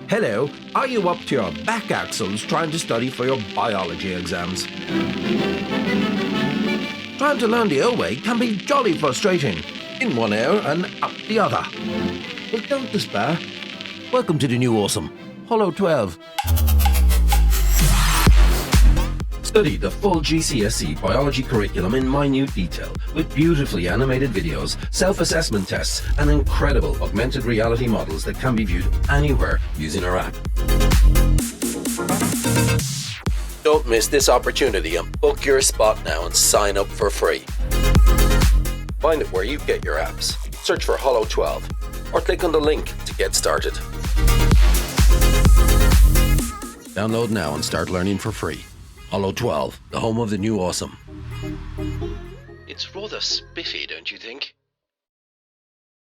Hello, are you up to your back axles trying to study for your biology exams? Trying to learn the old way can be jolly frustrating. In one ear and out the other. But don't despair. Welcome to the new awesome, Holo12. Study the full GCSE biology curriculum in minute detail with beautifully animated videos, self-assessment tests and incredible augmented reality models that can be viewed anywhere using our app. Don't miss this opportunity and book your spot now and sign up for free. Find it where you get your apps. Search for Holo12 or click on the link to get started. Download now and start learning for free. Holo12, the home of the new awesome. It's rather spiffy, don't you think?